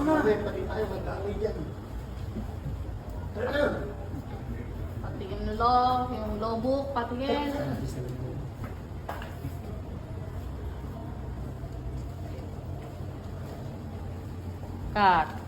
Pati tayo, magkakawin yan. Tara na. Patingin lo, yung logbook, patingin. Cut.